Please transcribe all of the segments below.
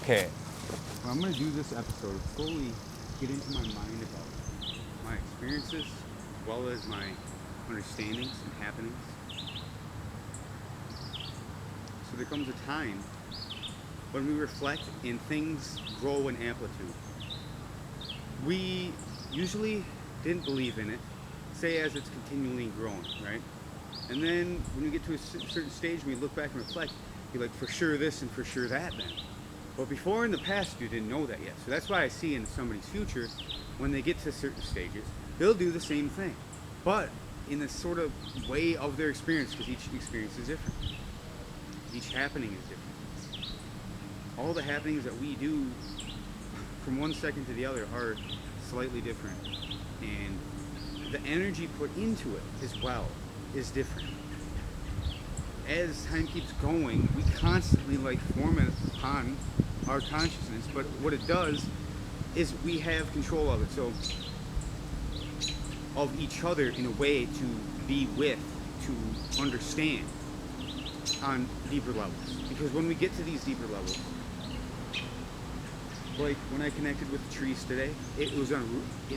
Okay, what I'm gonna do this episode is slowly get into my mind about my experiences as well as my understandings and happenings. So there comes a time when we reflect and things grow in amplitude. We usually didn't believe in it, say as it's continually growing, right? And then when we get to a certain stage, we look back and reflect, you're like, for sure this and for sure that then. But before in the past, you didn't know that yet. So that's why I see in somebody's future, when they get to certain stages, they'll do the same thing. But in a sort of way of their experience, because each experience is different. Each happening is different. All the happenings that we do from one second to the other are slightly different. And the energy put into it as well is different. As time keeps going, we constantly form it upon our consciousness, but what it does is we have control of it. So of each other in a way to be with, to understand on deeper levels. Because when we get to these deeper levels, like when I connected with the trees today, it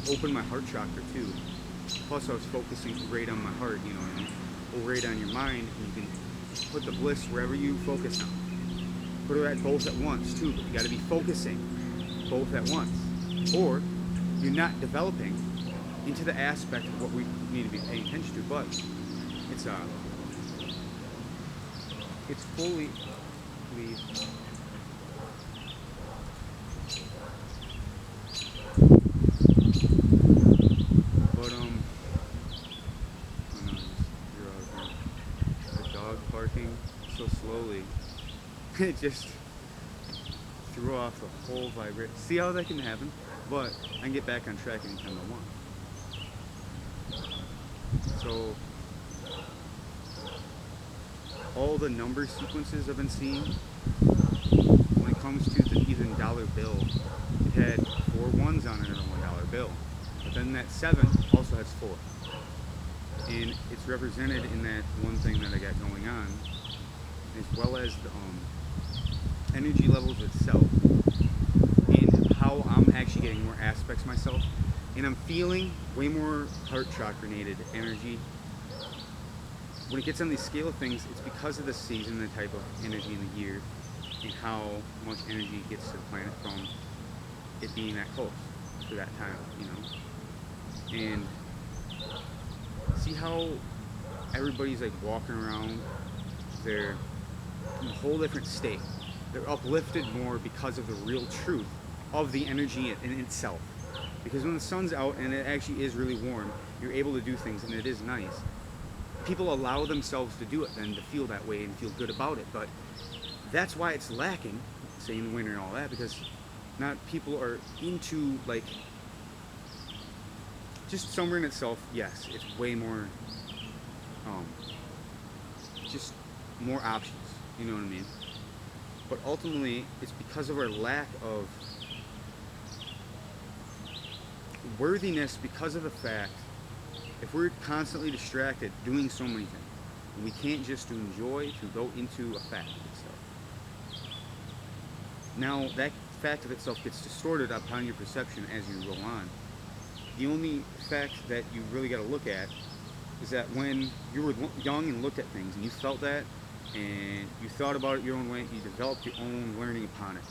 opened my heart chakra too. Plus I was focusing right on my heart, you know what I mean? Or right on your mind, and you can put the bliss wherever you focus on. Put it at both at once too, but you gotta be focusing both at once. Or you're not developing into the aspect of what we need to be paying attention to, but it's fully but oh no, you're out here. The dog barking so slowly. It just threw off the whole vibration. See how that can happen? But I can get back on track anytime I want. So all the number sequences I've been seeing, when it comes to the even dollar bill, it had 4 ones on it on a $1 bill. But then that 7 also has 4. And it's represented in that one thing that I got going on, as well as the energy levels itself, and how I'm actually getting more aspects myself. And I'm feeling way more heart chakrinated energy. When it gets on the scale of things, it's because of the season, the type of energy in the year, and how much energy gets to the planet from it being that close to that time, you know? And see how everybody's walking around, they're in a whole different state. They're uplifted more because of the real truth of the energy in itself. Because when the sun's out and it actually is really warm, you're able to do things and it is nice. People allow themselves to do it then, to feel that way and feel good about it. But that's why it's lacking, say in the winter and all that, because not people are into just summer in itself. Yes, it's way more just more options, you know what I mean? But ultimately it's because of our lack of worthiness, because of the fact if we're constantly distracted doing so many things, and we can't just enjoy to go into a fact of itself. Now that fact of itself gets distorted upon your perception as you go on. The only fact that you really got to look at is that when you were young and looked at things and you felt that and you thought about it your own way, you developed your own learning upon it.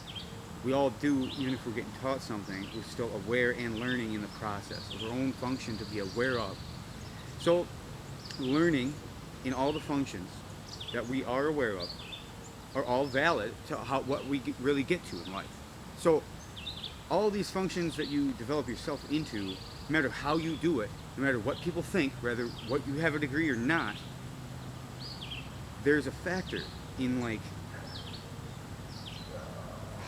We all do, even if we're getting taught something, we're still aware and learning in the process of our own function to be aware of. So learning in all the functions that we are aware of are all valid to what we really get to in life. So all these functions that you develop yourself into, no matter how you do it, no matter what people think, whether what you have a degree or not, there's a factor in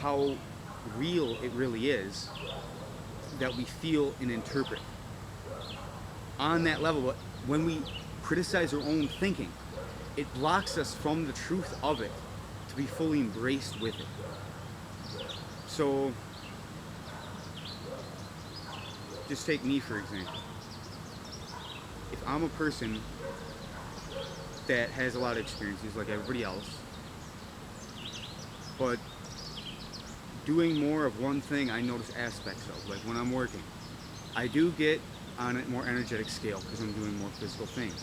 how real it really is that we feel and interpret on that level. But when we criticize our own thinking, it blocks us from the truth of it to be fully embraced with it. So just take me for example. If I'm a person that has a lot of experiences like everybody else, but doing more of one thing, I notice aspects of. Like when I'm working, I do get on a more energetic scale because I'm doing more physical things.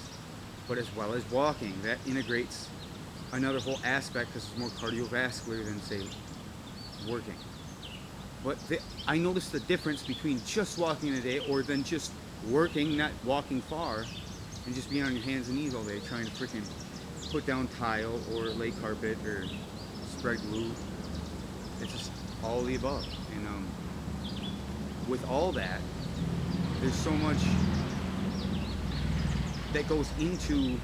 But as well as walking, that integrates another whole aspect because it's more cardiovascular than, say, working. But I notice the difference between just walking a day or then just working, not walking far, and just being on your hands and knees all day trying to freaking put down tile or lay carpet or spread glue. It's just all of the above. And with all that, there's so much that goes into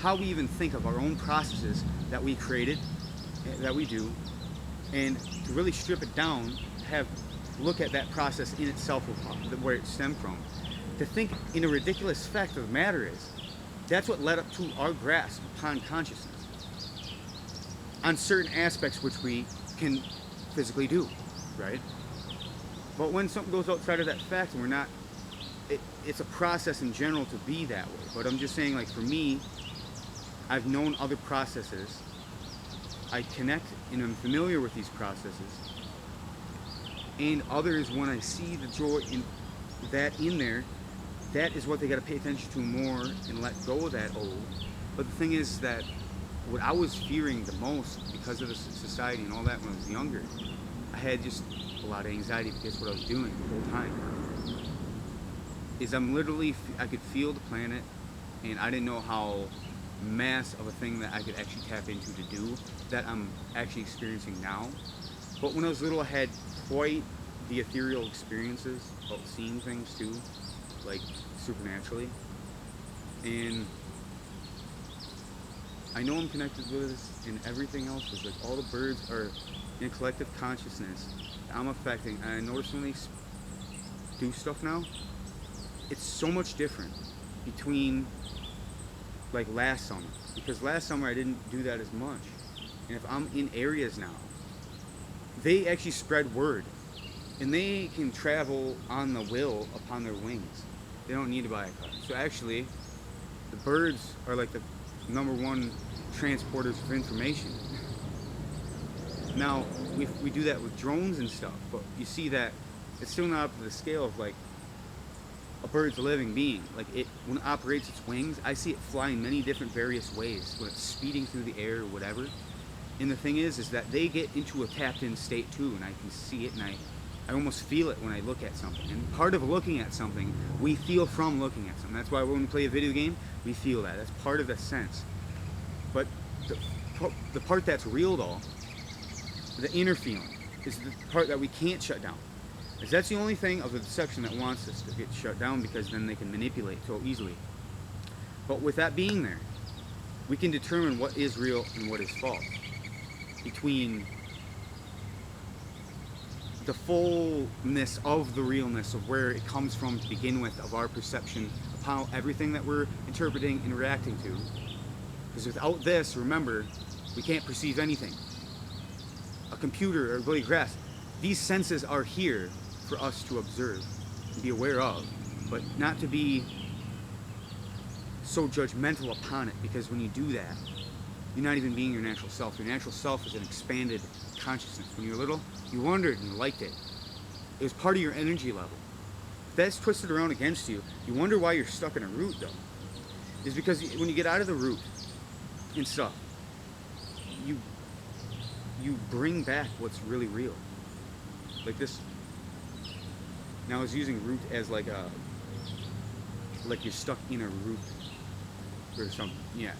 how we even think of our own processes that we created, that we do, and to really strip it down, look at that process in itself, where it stemmed from. To think in a ridiculous fact of the matter is, that's what led up to our grasp upon consciousness on certain aspects which we can physically do, right? But when something goes outside of that fact and we're not, it's a process in general to be that way. But I'm just saying, like, for me, I've known other processes. I connect and I'm familiar with these processes. And others, when I see the joy in that in there, that is what they got to pay attention to more and let go of that old. But the thing is that what I was fearing the most because of the society and all that when I was younger, I had just a lot of anxiety because what I was doing the whole time is I could feel the planet, and I didn't know how mass of a thing that I could actually tap into to do that I'm actually experiencing now. But when I was little, I had quite the ethereal experiences of seeing things too, like supernaturally. And I know I'm connected with this, and everything else is like all the birds are in a collective consciousness that I'm affecting. And I notice when they do stuff now, it's so much different between like last summer, because last summer I didn't do that as much. And if I'm in areas now, they actually spread word, and they can travel on the will upon their wings. They don't need to buy a car. So actually, the birds are like the number one transporters of information. Now, we do that with drones and stuff, but you see that it's still not up to the scale of like a bird's a living being. Like when it operates its wings, I see it fly in many different various ways, when it's speeding through the air or whatever. And the thing is that they get into a tapped-in state too, and I can see it, and I almost feel it when I look at something. And part of looking at something, we feel from looking at something. That's why when we play a video game, we feel that. That's part of the sense. But the part that's real though, the inner feeling, is the part that we can't shut down. Because that's the only thing of the deception that wants us to get shut down, because then they can manipulate so easily. But with that being there, we can determine what is real and what is false. Between the fullness of the realness of where it comes from to begin with, of our perception of how everything that we're interpreting and reacting to. Because without this, remember, we can't perceive anything. A computer or blade of grass, these senses are here for us to observe and be aware of, but not to be so judgmental upon it, because when you do that, you're not even being your natural self. Your natural self is an expanded consciousness. When you were little, you wondered and you liked it. It was part of your energy level. If that's twisted around against you, you wonder why you're stuck in a root though. Is because when you get out of the root and stuff, you bring back what's really real. Like this. Now I was using root as like you're stuck in a root or something. Yeah.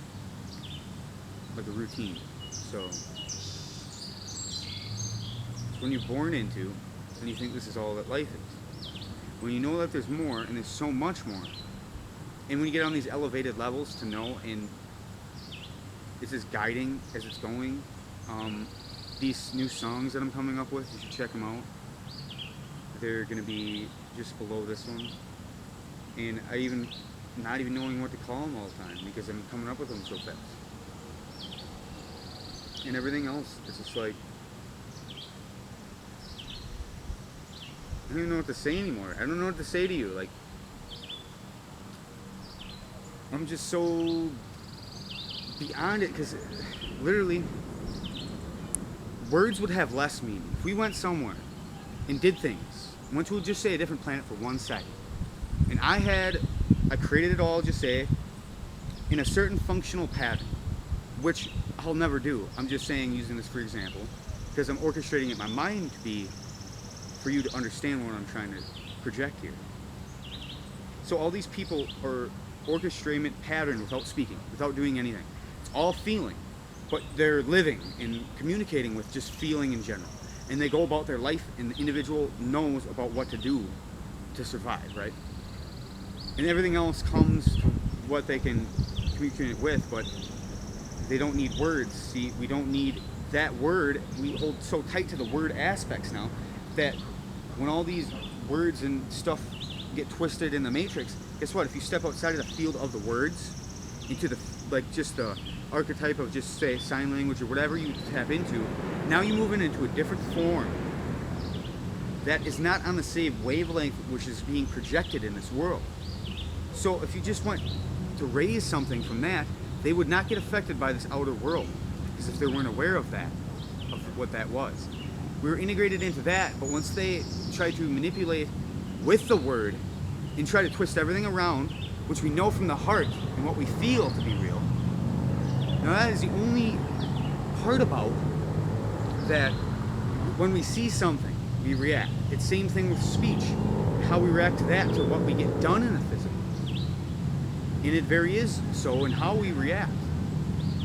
Like a routine. So when you're born into, and you think this is all that life is. When you know that there's more, and there's so much more, and when you get on these elevated levels to know, and it's just guiding as it's going. These new songs that I'm coming up with, you should check them out. They're gonna be just below this one, and not even knowing what to call them all the time, because I'm coming up with them so fast. And everything else, it's just like, I don't even know what to say anymore. I don't know what to say to you. Like, I'm just so beyond it, because literally words would have less meaning. If we went somewhere and did things, went to just say a different planet for 1 second, and I created it all, just say, in a certain functional pattern, which I'll never do. I'm just saying, using this for example, because I'm orchestrating it in my mind to be, for you to understand what I'm trying to project here. So all these people are orchestrating pattern without speaking, without doing anything. It's all feeling, but they're living and communicating with just feeling in general. And they go about their life, and the individual knows about what to do to survive, right? And everything else comes to what they can communicate with, but they don't need words. See, we don't need that word. We hold so tight to the word aspects now that when all these words and stuff get twisted in the matrix, guess what? If you step outside of the field of the words into the, like, just the archetype of, just say, sign language or whatever you tap into, now you move into a different form that is not on the same wavelength which is being projected in this world. So if you just went to raise something from that, they would not get affected by this outer world, because if they weren't aware of that, of what that was. We were integrated into that, but once they try to manipulate with the word and try to twist everything around, which we know from the heart and what we feel to be real, now that is the only part about that. When we see something, we react. It's the same thing with speech, how we react to that, to what we get done in the physical. And it varies so in how we react.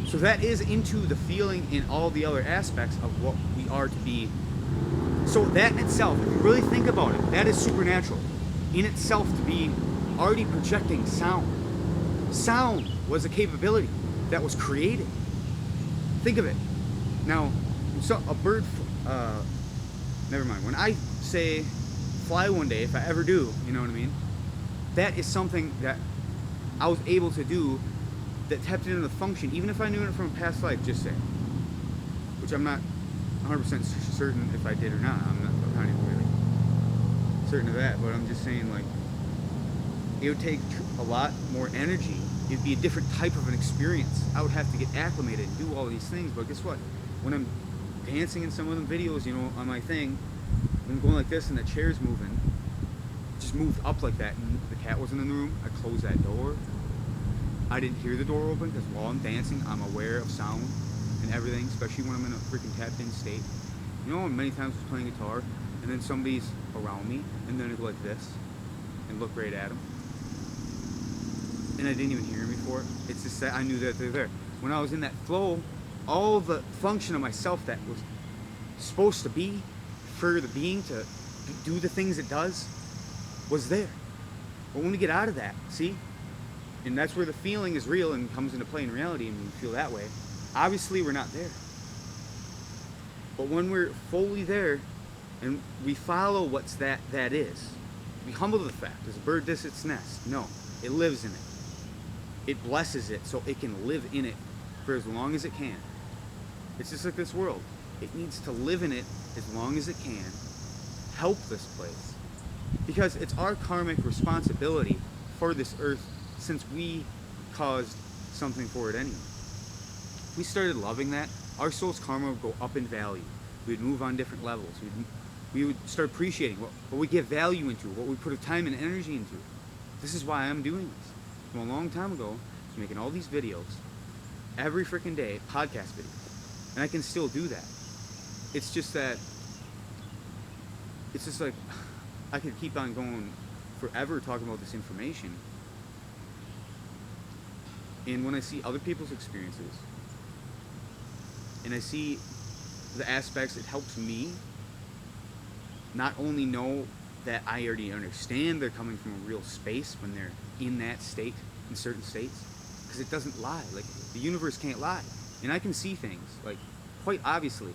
So that is into the feeling in all the other aspects of what we are to be. So that in itself, if you really think about it, that is supernatural in itself, to be already projecting sound. Sound was a capability that was created. Think of it. Now, so a bird, never mind. When I say fly one day, if I ever do, you know what I mean? That is something that I was able to do that tapped into the function, even if I knew it from a past life, just say. Which I'm not 100% certain if I did or not. I'm not even really certain of that, but I'm just saying, like, it would take a lot more energy. It'd be a different type of an experience. I would have to get acclimated and do all these things, but guess what? When I'm dancing in some of them videos, you know, on my thing, when I'm going like this and the chair's moving, just moved up like that, and the cat wasn't in the room, I closed that door. I didn't hear the door open, because while I'm dancing, I'm aware of sound and everything, especially when I'm in a freaking tapped in state. You know, many times I was playing guitar, and then somebody's around me, and then I go like this, and look right at them. And I didn't even hear them before. It's just that I knew that they're there. When I was in that flow, all the function of myself that was supposed to be for the being to do the things it does was there. But when we get out of that, see? And that's where the feeling is real and comes into play in reality, and we feel that way. Obviously, we're not there. But when we're fully there and we follow what's that is, be humble to the fact. Does a bird diss its nest? No. It lives in it. It blesses it so it can live in it for as long as it can. It's just like this world. It needs to live in it as long as it can. Help this place. Because it's our karmic responsibility for this earth, since we caused something for it anyway. If we started loving that, our soul's karma would go up in value. We'd move on different levels. We would start appreciating what we give value into, what we put time and energy into. This is why I'm doing this. From a long time ago, I was making all these videos, every freaking day, podcast videos. And I can still do that. It's just that, it's just like, I could keep on going forever talking about this information. And when I see other people's experiences, and I see the aspects, it helps me not only know that I already understand they're coming from a real space when they're in that state, in certain states, because it doesn't lie. Like, the universe can't lie. And I can see things, like, quite obviously,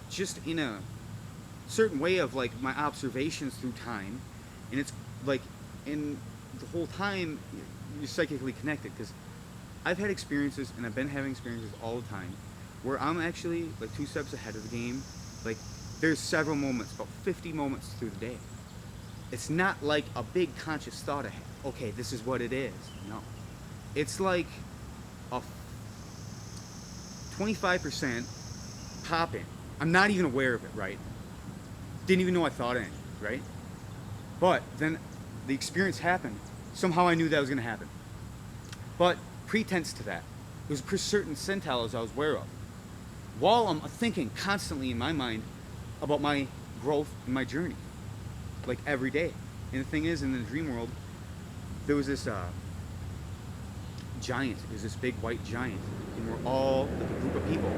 just in a certain way of, like, my observations through time. And it's like, in the whole time, you're psychically connected, because I've had experiences, and I've been having experiences all the time, where I'm actually, like, 2 steps ahead of the game. Like, there's several moments, about 50 moments through the day. It's not like a big conscious thought ahead. Okay, this is what it is. No. It's like a 25% pop in. I'm not even aware of it, right? Didn't even know I thought any, right? But then the experience happened. Somehow I knew that was going to happen. But pretense to that, it was certain centiles I was aware of. While I'm thinking constantly in my mind about my growth and my journey, like every day. And the thing is, in the dream world, there was this giant. There's this big white giant, and we're all like a group of people.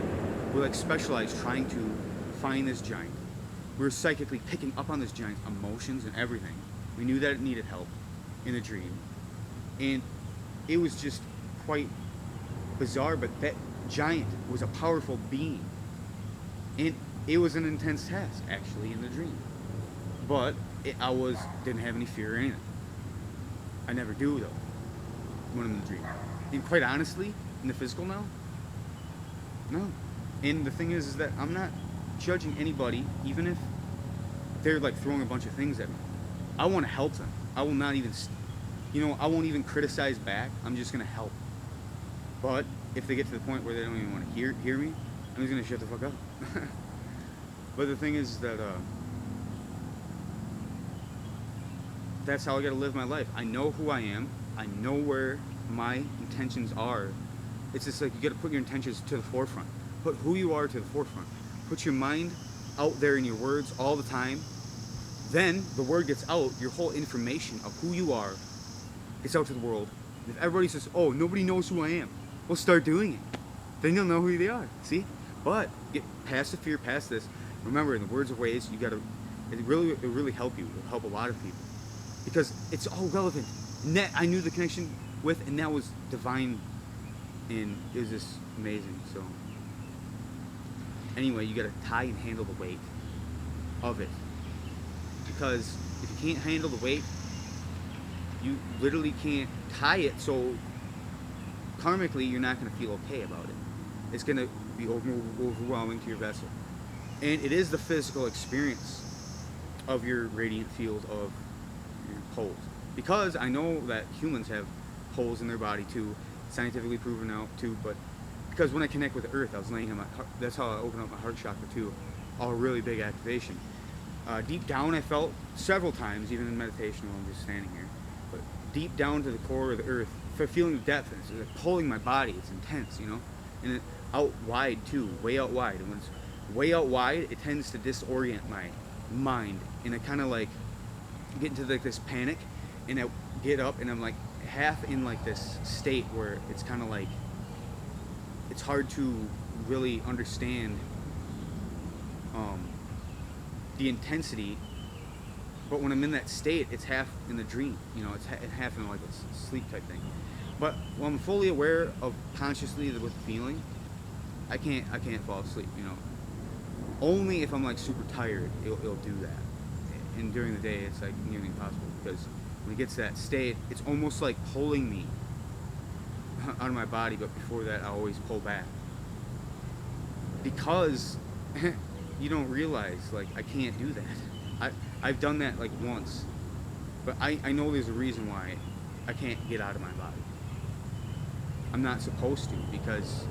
We're like specialized trying to find this giant. We were psychically picking up on this giant's emotions and everything. We knew that it needed help in the dream, and it was just quite bizarre. But that giant was a powerful being, and it was an intense task actually in the dream. But didn't have any fear or anything. I never do though when I'm in the dream. And quite honestly, in the physical now, no. And the thing is that I'm not judging anybody, even if they're like throwing a bunch of things at me. I want to help them. I will not even, I won't even criticize back. I'm just gonna help. But if they get to the point where they don't even want to hear me, I'm just gonna shut the fuck up. But the thing is that that's how I gotta live my life. I know who I am. I know where my intentions are. It's just like you gotta put your intentions to the forefront. Put who you are to the forefront. Put your mind out there in your words all the time. Then the word gets out, your whole information of who you are gets out to the world. And if everybody says, oh, nobody knows who I am, well, start doing it. Then you'll know who they are. See? But get past the fear, past this. Remember, in the words of ways, it really help you. It'll help a lot of people. Because it's all relevant. And that I knew the connection with, and that was divine, and it was just amazing. So anyway, you gotta tie and handle the weight of it. Because if you can't handle the weight, you literally can't tie it, so karmically you're not gonna feel okay about it. It's gonna be overwhelming to your vessel. And it is the physical experience of your radiant field of your poles. Because I know that humans have holes in their body too, scientifically proven out too, but because when I connect with the earth, I was laying in my heart, that's how I open up my heart chakra too, a really big activation. Deep down I felt several times, even in meditation while I'm just standing here, but deep down to the core of the earth, feeling the depth, it's like pulling my body, it's intense, and it, out wide too, way out wide, and when it's way out wide, it tends to disorient my mind, and I kind of like get into like this panic, and I get up and I'm like half in like this state where it's kind of like it's hard to really understand the intensity, but when I'm in that state, it's half in the dream, it's half in like a sleep type thing. But when I'm fully aware of consciously with the feeling, I can't fall asleep, Only if I'm like super tired, it'll do that. And during the day, it's like nearly impossible, because when it gets to that state, it's almost like pulling me out of my body, but before that, I always pull back. Because you don't realize, like, I can't do that. I've done that like once, but I know there's a reason why I can't get out of my body. I'm not supposed to, because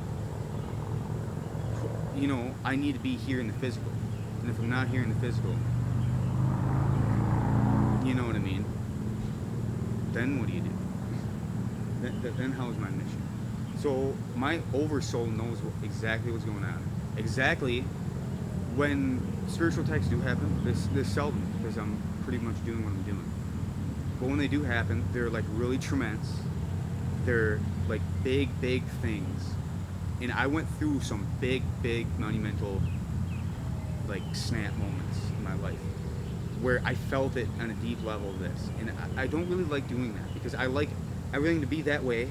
I need to be here in the physical, and if I'm not here in the physical, you know what I mean, then what do you do? Then how is my mission? So my oversoul knows exactly what's going on. Exactly when spiritual attacks do happen, they're seldom, because I'm pretty much doing what I'm doing. But when they do happen, they're like really tremendous. They're like big things. And I went through some big monumental like snap moments in my life where I felt it on a deep level of this. And I don't really like doing that, because I like everything to be that way.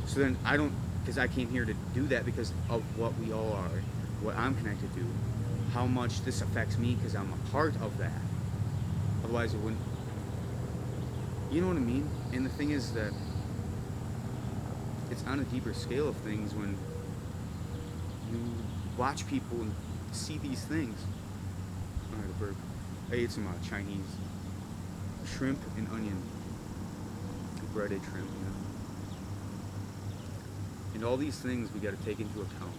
So then because I came here to do that because of what we all are, what I'm connected to, how much this affects me, because I'm a part of that. Otherwise it wouldn't, you know what I mean? And the thing is that it's on a deeper scale of things when you watch people and see these things. Alright, a burp. I ate some Chinese shrimp and onion, breaded shrimp, And all these things we got to take into account.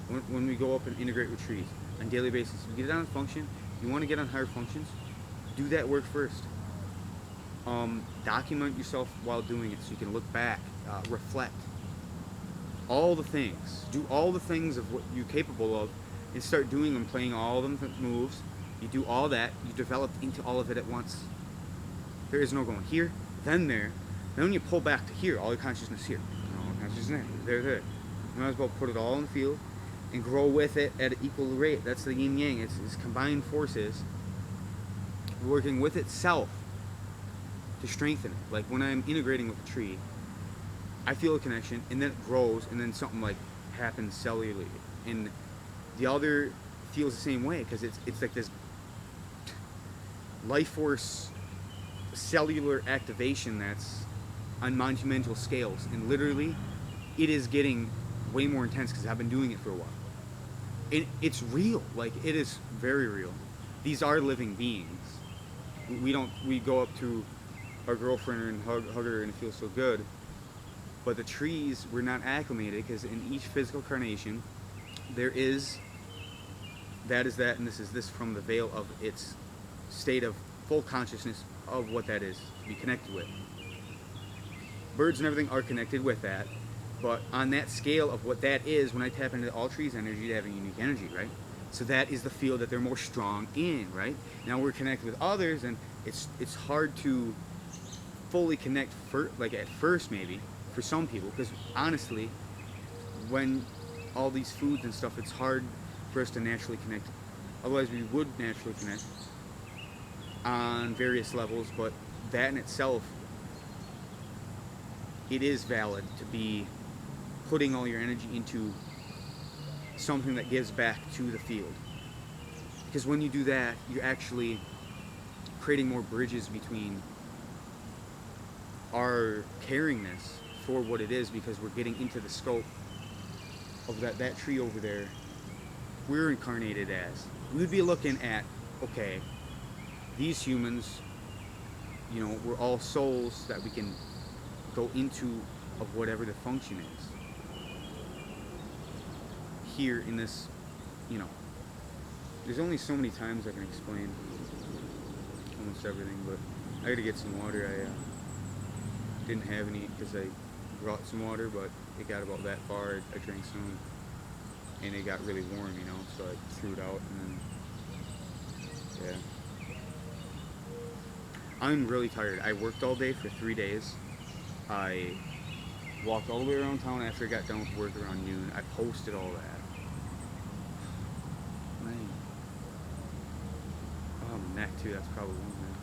when we go up and integrate with trees on a daily basis, we get it on a function. You want to get on higher functions, do that work first. Document yourself while doing it so you can look back, reflect. All the things. Do all the things of what you're capable of and start doing them, playing all of them moves. You do all that, you develop into all of it at once. There is no going here, then there. Then when you pull back to here, all your consciousness here. All your consciousness there. You might as well put it all in the field and grow with it at an equal rate. That's the yin yang. It's combined forces working with itself to strengthen it. Like when I'm integrating with a tree, I feel a connection, and then it grows, and then something like happens cellularly, and the other feels the same way because it's like this life force cellular activation that's on monumental scales, and literally it is getting way more intense because I've been doing it for a while. It's real, like it is very real. These are living beings. We go up to our girlfriend and hug her and it feels so good. But the trees were not acclimated because in each physical carnation there is that and this is this from the veil of its state of full consciousness of what that is to be connected with. Birds and everything are connected with that, but on that scale of what that is, when I tap into all trees' energy, they have a unique energy, right? So that is the field that they're more strong in, right? Now we're connected with others, and it's hard to fully connect like at first maybe for some people, because honestly, when all these foods and stuff, it's hard for us to naturally connect. Otherwise, we would naturally connect on various levels, but that in itself, it is valid to be putting all your energy into something that gives back to the field. Because when you do that, you're actually creating more bridges between our caringness for what it is, because we're getting into the scope of that tree over there. We're incarnated as. We would be looking at, okay, these humans, we're all souls that we can go into of whatever the function is. Here in this, there's only so many times I can explain almost everything, but I gotta get some water. I didn't have any because I brought some water, but it got about that far. I drank some and it got really warm, so I threw it out, and then, yeah. I'm really tired. I worked all day for 3 days. I walked all the way around town after I got done with work around noon. I posted all that. Man. Oh, my neck too, that's probably one thing.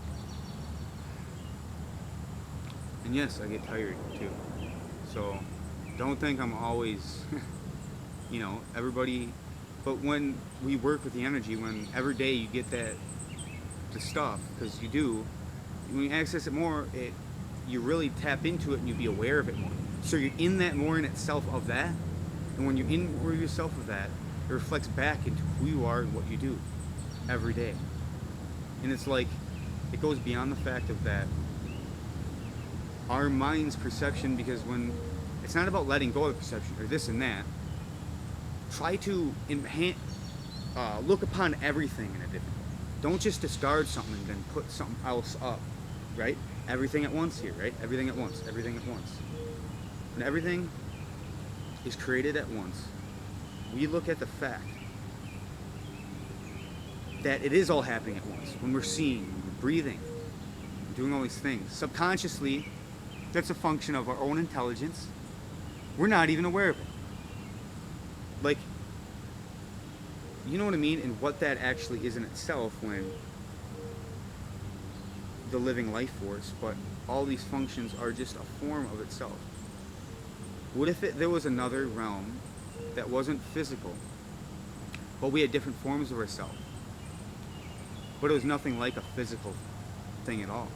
And yes, I get tired too. So don't think I'm always, everybody, but when we work with the energy, when every day you get the stuff, because you do, when you access it more, you really tap into it and you be aware of it more. So you're in that more in itself of that, and when you're in more yourself of that, it reflects back into who you are and what you do every day. And it's like, it goes beyond the fact of that our mind's perception, because when it's not about letting go of the perception or this and that, try to look upon everything in a different way. Don't just discard something and then put something else up, right? Everything at once here, right? Everything at once, everything at once. When everything is created at once, we look at the fact that it is all happening at once. When we're seeing, when we're breathing, doing all these things, subconsciously, that's a function of our own intelligence. We're not even aware of it. Like, you know what I mean? And what that actually is in itself, when the living life force, but all these functions are just a form of itself. What if there was another realm that wasn't physical, but we had different forms of ourselves, but it was nothing like a physical thing at all,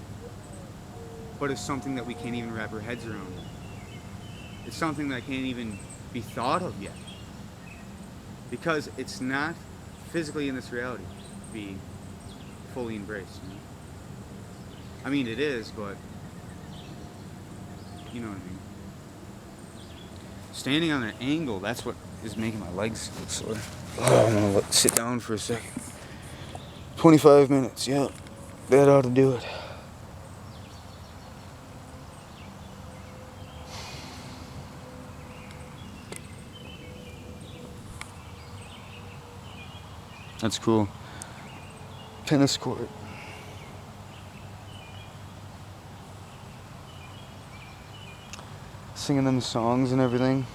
but it's something that we can't even wrap our heads around? It's something that can't even be thought of yet, because it's not physically in this reality to be fully embraced. I mean, it is, but you know what I mean. Standing on an angle, that's what is making my legs look sore. Oh, I'm gonna sit down for a second. 25 minutes, yeah. That ought to do it. That's cool. Tennis court. Singing them songs and everything.